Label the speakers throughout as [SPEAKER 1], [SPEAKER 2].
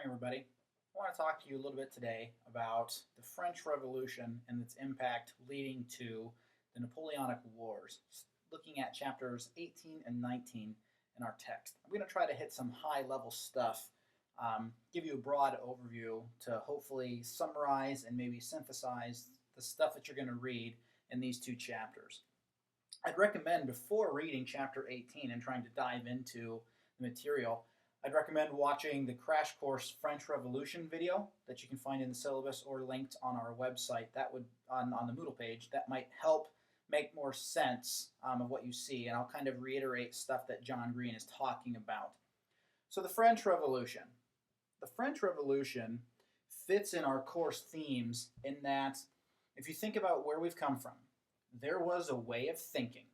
[SPEAKER 1] everybody. I want to talk to you a little bit today about the French Revolution and its impact leading to the Napoleonic Wars, looking at chapters 18 and 19 in our text. I'm going to try to hit some high level stuff, give you a broad overview to hopefully summarize and maybe synthesize the stuff that you're going to read in these two chapters. I'd recommend before reading chapter 18 and trying to dive into the material, I'd recommend watching the Crash Course French Revolution video that you can find in the syllabus or linked on our website. That would, on the Moodle page, that might help make more sense of what you see, and I'll kind of reiterate stuff that John Green is talking about. So the French Revolution. The French Revolution fits in our course themes in that if you think about where we've come from, there was a way of thinking.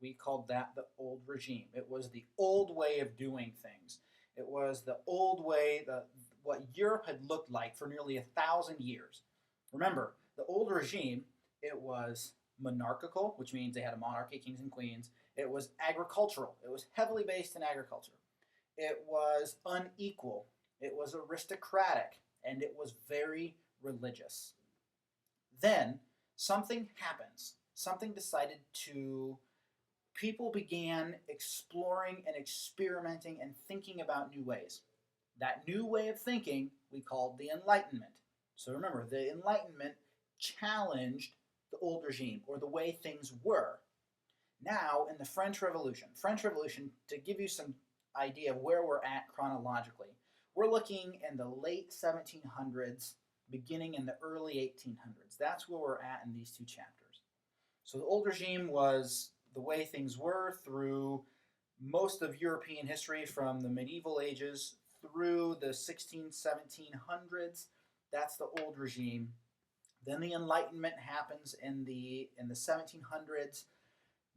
[SPEAKER 1] We called that the old regime. It was the old way of doing things. It was the old way, what Europe had looked like for nearly 1,000 years. Remember, the old regime, it was monarchical, which means they had a monarchy, kings and queens. It was agricultural. It was heavily based in agriculture. It was unequal. It was aristocratic, and it was very religious. Then something happens. Something decided to people began exploring and experimenting and thinking about new ways. That new way of thinking we called the Enlightenment. So remember, the Enlightenment challenged the old regime or the way things were. Now, in the French Revolution, to give you some idea of where we're at chronologically, we're looking in the late 1700s, beginning in the early 1800s. That's where we're at in these two chapters. So the old regime was the way things were through most of European history from the medieval ages through the 1700s. That's the old regime. Then the Enlightenment happens in the 1700s.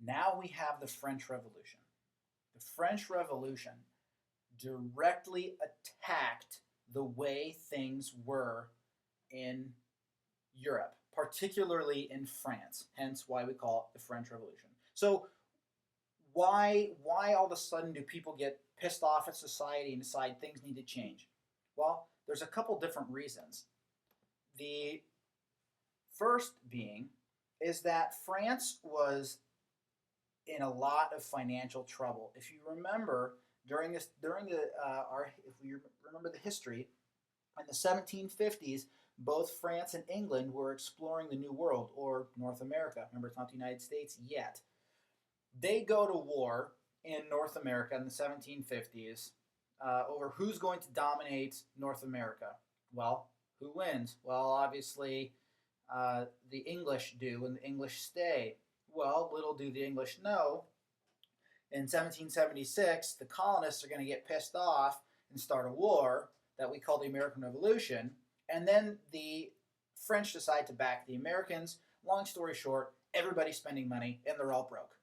[SPEAKER 1] Now we have the French Revolution. The French Revolution directly attacked the way things were in Europe, particularly in France, hence why we call it the French Revolution. So why all of a sudden do people get pissed off at society and decide things need to change? Well, there's a couple different reasons. The first being is that France was in a lot of financial trouble. If you remember, if we remember the history, in the 1750s, both France and England were exploring the New World, or North America. Remember, it's not the United States yet. They go to war in North America in the 1750s over who's going to dominate North America. Well, who wins? Well, obviously, the English do, and the English stay. Well, little do the English know, in 1776, the colonists are going to get pissed off and start a war that we call the American Revolution, and then the French decide to back the Americans. Long story short, everybody's spending money, and they're all broke.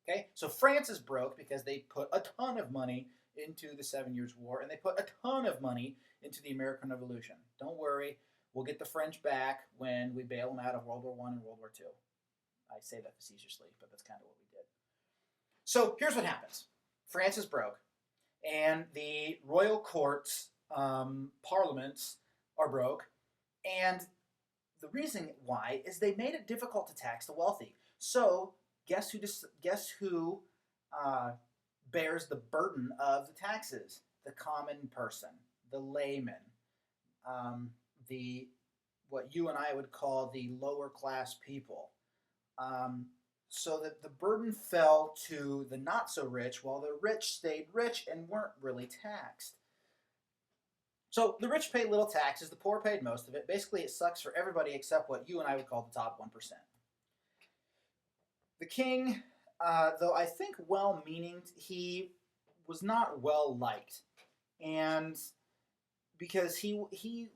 [SPEAKER 1] Okay, so France is broke because they put a ton of money into the 7 Years' War, and they put a ton of money into the American Revolution. Don't worry, we'll get the French back when we bail them out of World War I and World War II. I say that facetiously, but that's kind of what we did. So here's what happens. France is broke, and the royal courts, parliaments are broke, and the reason why is they made it difficult to tax the wealthy. So guess who bears the burden of the taxes? The common person, the layman, what you and I would call the lower class people. So that the burden fell to the not so rich, while the rich stayed rich and weren't really taxed. So the rich paid little taxes, the poor paid most of it. Basically, it sucks for everybody except what you and I would call the top 1%. The king, though I think well-meaning, he was not well-liked. And because he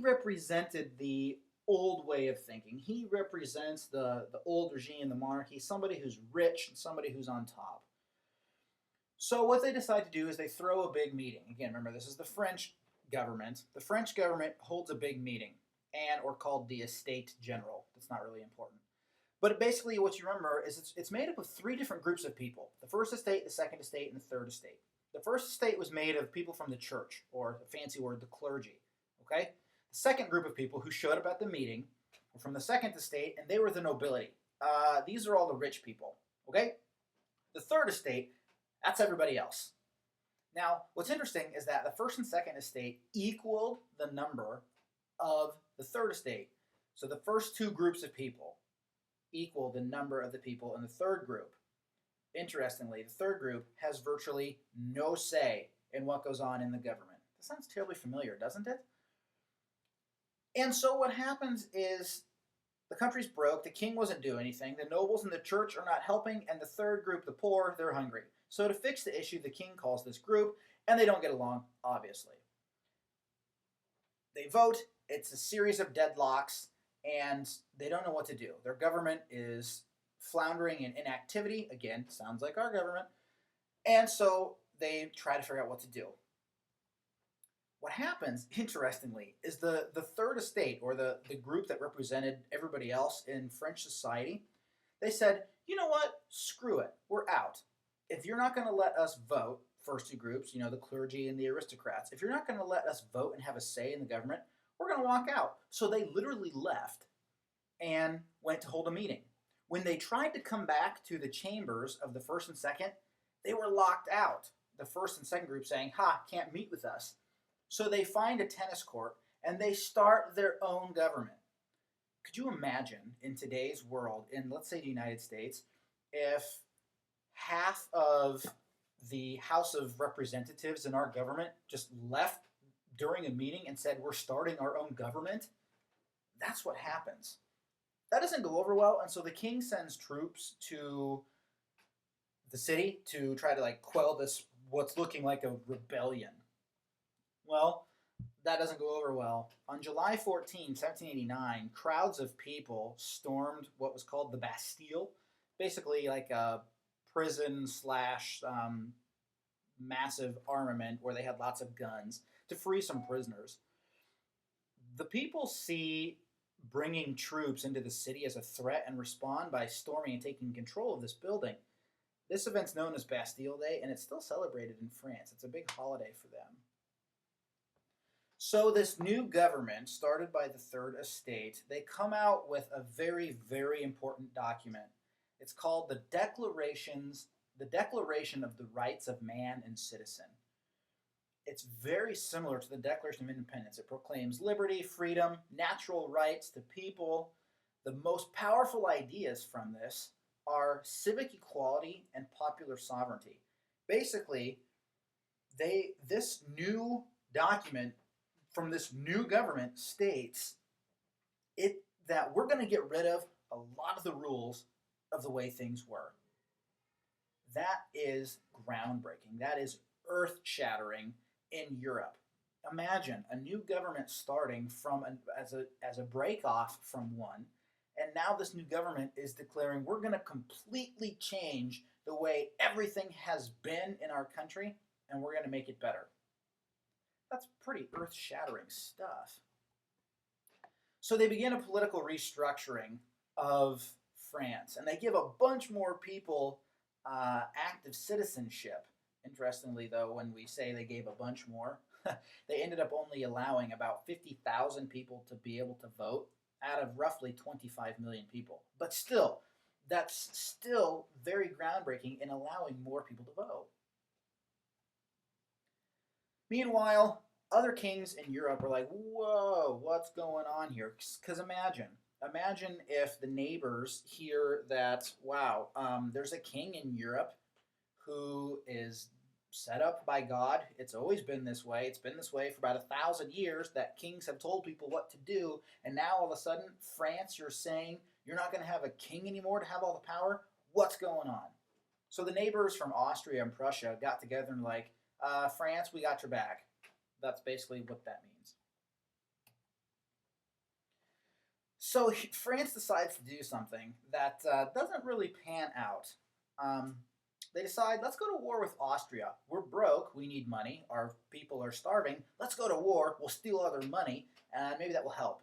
[SPEAKER 1] represented the old way of thinking. He represents the old regime, the monarchy, somebody who's rich and somebody who's on top. So what they decide to do is they throw a big meeting. Again, remember, this is the French government. The French government holds a big meeting, or called the Estate General. That's not really important. But basically what you remember is it's made up of three different groups of people. The first estate, the second estate, and the third estate. The first estate was made of people from the church, or the fancy word, the clergy. Okay? The second group of people who showed up at the meeting were from the second estate, and they were the nobility. These are all the rich people. Okay? The third estate, that's everybody else. Now, what's interesting is that the first and second estate equaled the number of the third estate. So the first two groups of people equal the number of the people in the third group. Interestingly, the third group has virtually no say in what goes on in the government. That sounds terribly familiar, doesn't it? And so what happens is the country's broke, the king wasn't doing anything, the nobles and the church are not helping, and the third group, the poor, they're hungry. So to fix the issue, the king calls this group, and they don't get along, obviously. They vote, it's a series of deadlocks, and they don't know what to do. Their government is floundering in inactivity, again, sounds like our government, and so they try to figure out what to do. What happens, interestingly, is the third estate, or the group that represented everybody else in French society, they said, you know what, screw it, we're out. If you're not going to let us vote, first two groups, the clergy and the aristocrats, if you're not going to let us vote and have a say in the government, we're going to walk out. So they literally left and went to hold a meeting. When they tried to come back to the chambers of the first and second, they were locked out. The first and second group saying, can't meet with us. So they find a tennis court and they start their own government. Could you imagine in today's world, in let's say the United States, if half of the House of Representatives in our government just left during a meeting and said, we're starting our own government? That's what happens. That doesn't go over well, and so the king sends troops to the city to try to quell this, what's looking like a rebellion. Well, that doesn't go over well. On July 14, 1789, crowds of people stormed what was called the Bastille, basically like a prison slash massive armament where they had lots of guns to free some prisoners. The people see bringing troops into the city as a threat and respond by storming and taking control of this building. This event's known as Bastille Day, and it's still celebrated in France. It's a big holiday for them. So this new government, started by the Third Estate, they come out with a very, very important document. It's called the Declaration of the Rights of Man and Citizen. It's very similar to the Declaration of Independence. It proclaims liberty, freedom, natural rights to people. The most powerful ideas from this are civic equality and popular sovereignty. Basically, this new document from this new government states that we're going to get rid of a lot of the rules of the way things were. That is groundbreaking. That is earth-shattering in Europe. Imagine a new government starting from as a break-off from one, and now this new government is declaring we're going to completely change the way everything has been in our country, and we're going to make it better. That's pretty earth-shattering stuff. So they begin a political restructuring of France, and they give a bunch more people active citizenship. Interestingly, though, when we say they gave a bunch more, they ended up only allowing about 50,000 people to be able to vote out of roughly 25 million people. But still, that's still very groundbreaking in allowing more people to vote. Meanwhile, other kings in Europe are like, whoa, what's going on here? Because imagine if the neighbors hear that, wow, there's a king in Europe who is set up by God. It's always been this way. It's been this way for about 1,000 years that kings have told people what to do. And now all of a sudden, France, you're saying you're not going to have a king anymore to have all the power? What's going on? So the neighbors from Austria and Prussia got together and like, France, we got your back. That's basically what that means. So France decides to do something that doesn't really pan out. They decide, let's go to war with Austria. We're broke, we need money, our people are starving, let's go to war, we'll steal all their money, and maybe that will help.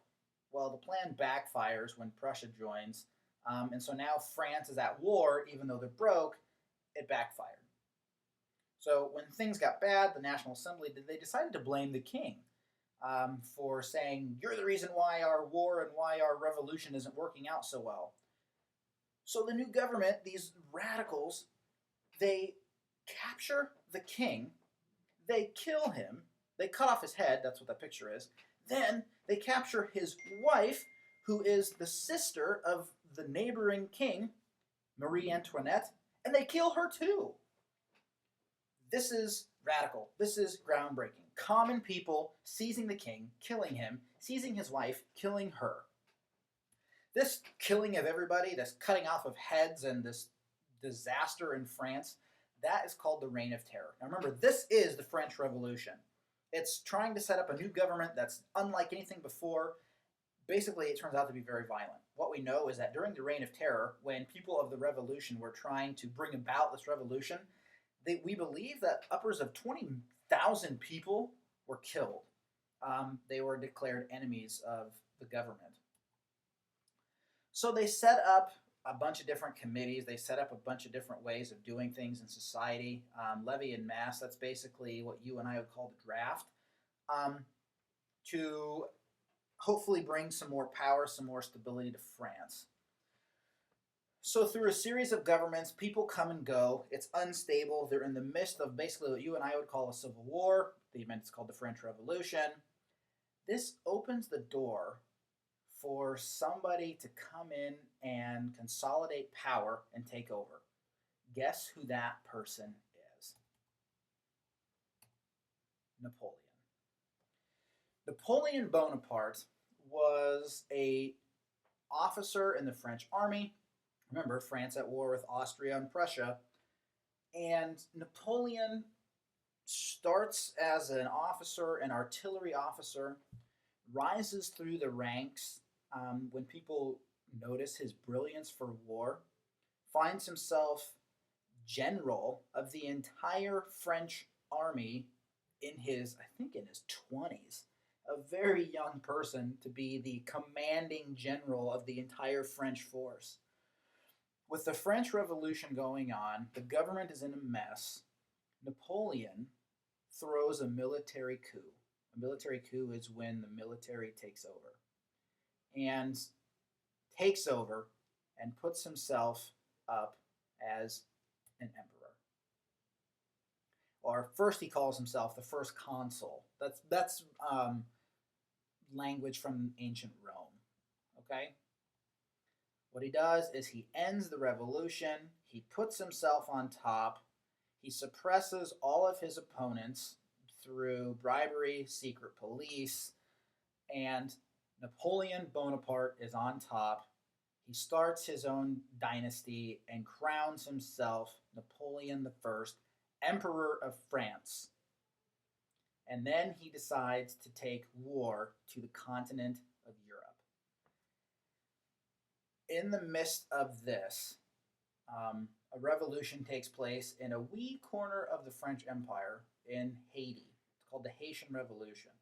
[SPEAKER 1] Well, the plan backfires when Prussia joins, and so now France is at war, even though they're broke, it backfired. So when things got bad, the National Assembly they decided to blame the king for saying, "You're the reason why our war and why our revolution isn't working out so well." So the new government, these radicals, they capture the king, they kill him, they cut off his head, that's what that picture is. Then they capture his wife, who is the sister of the neighboring king, Marie Antoinette, and they kill her too. This is radical. This is groundbreaking. Common people seizing the king, killing him, seizing his wife, killing her. This killing of everybody, this cutting off of heads, and this disaster in France, that is called the Reign of Terror. Now remember, this is the French Revolution. It's trying to set up a new government that's unlike anything before. Basically, it turns out to be very violent. What we know is that during the Reign of Terror, when people of the revolution were trying to bring about this revolution, we believe that upwards of 20,000 people were killed. They were declared enemies of the government. So they set up a bunch of different committees. They set up a bunch of different ways of doing things in society. Levy and mass, that's basically what you and I would call the draft, to hopefully bring some more power, some more stability to France. So through a series of governments, people come and go. It's unstable. They're in the midst of basically what you and I would call a civil war. The event is called the French Revolution. This opens the door for somebody to come in and consolidate power and take over. Guess who that person is? Napoleon. Napoleon Bonaparte was an officer in the French army. Remember, France at war with Austria and Prussia. And Napoleon starts as an officer, an artillery officer, rises through the ranks when people notice his brilliance for war, finds himself general of the entire French army in his, I think in his 20s. A very young person to be the commanding general of the entire French force. With the French Revolution going on, the government is in a mess. Napoleon throws a military coup. A military coup is when the military takes over. And takes over and puts himself up as an emperor. Or first he calls himself the first consul. That's language from ancient Rome. Okay? What he does is he ends the revolution, he puts himself on top, he suppresses all of his opponents through bribery, secret police, and Napoleon Bonaparte is on top. He starts his own dynasty and crowns himself Napoleon I, Emperor of France. And then he decides to take war to the continent of Europe. In the midst of this, a revolution takes place in a wee corner of the French Empire in Haiti. It's called the Haitian Revolution.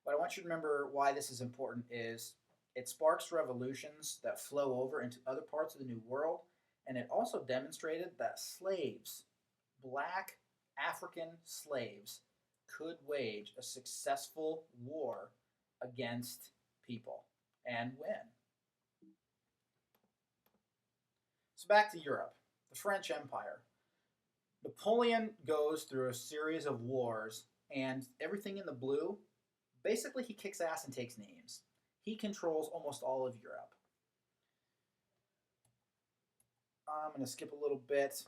[SPEAKER 1] What I want you to remember why this is important is it sparks revolutions that flow over into other parts of the New World, and it also demonstrated that slaves, black African slaves, could wage a successful war against people and win. So back to Europe, the French Empire. Napoleon goes through a series of wars, and everything in the blue, basically he kicks ass and takes names. He controls almost all of Europe. I'm going to skip a little bit.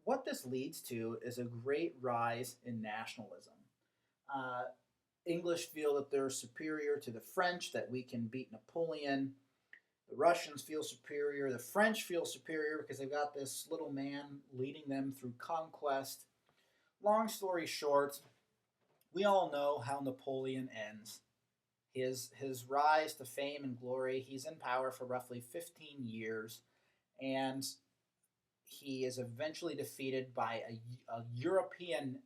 [SPEAKER 1] What this leads to is a great rise in nationalism. English feel that they're superior to the French, that we can beat Napoleon. The Russians feel superior. The French feel superior because they've got this little man leading them through conquest. Long story short, we all know how Napoleon ends. His rise to fame and glory, he's in power for roughly 15 years, and he is eventually defeated by a European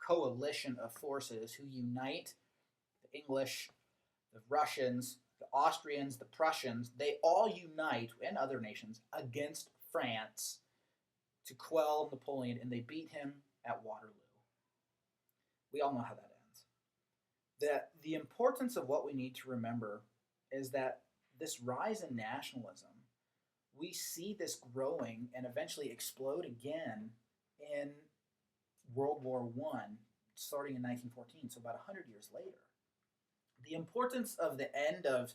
[SPEAKER 1] coalition of forces who unite the English, the Russians, the Austrians, the Prussians. They all unite, and other nations, against France to quell Napoleon, and they beat him at Waterloo. We all know how that ends. That the importance of what we need to remember is that this rise in nationalism, we see this growing and eventually explode again in World War One, starting in 1914, so about 100 years later. The importance of the end of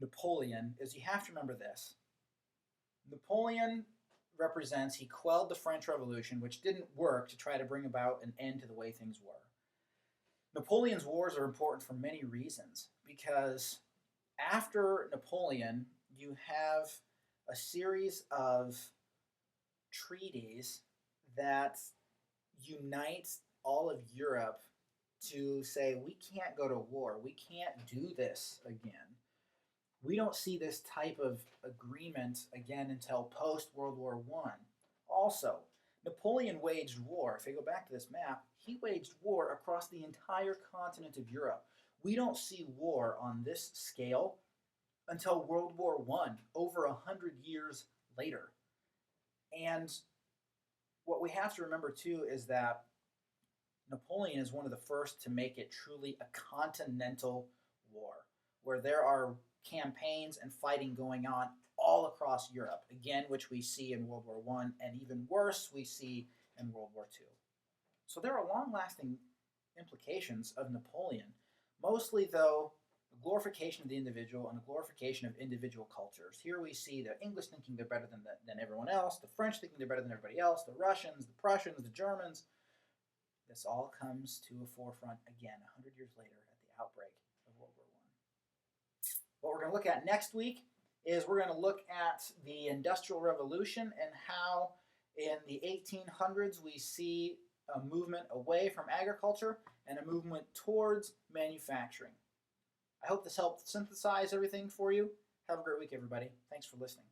[SPEAKER 1] Napoleon is you have to remember this. Napoleon represents, he quelled the French Revolution, which didn't work to try to bring about an end to the way things were. Napoleon's wars are important for many reasons because after Napoleon, you have a series of treaties that unite all of Europe to say, we can't go to war, we can't do this again. We don't see this type of agreement again until post World War One. Also, Napoleon waged war. If you go back to this map, he waged war across the entire continent of Europe. We don't see war on this scale until World War One, over 100 years later. And what we have to remember too is that Napoleon is one of the first to make it truly a continental war, where there are campaigns and fighting going on all across Europe, again, which we see in World War One, and even worse, we see in World War Two. So there are long-lasting implications of Napoleon, mostly though a glorification of the individual and a glorification of individual cultures. Here we see the English thinking they're better than everyone else, the French thinking they're better than everybody else, the Russians, the Prussians, the Germans. This all comes to a forefront again 100 years later at the outbreak of World War I. What we're going to look at next week is we're going to look at the Industrial Revolution and how in the 1800s we see a movement away from agriculture and a movement towards manufacturing. I hope this helped synthesize everything for you. Have a great week, everybody. Thanks for listening.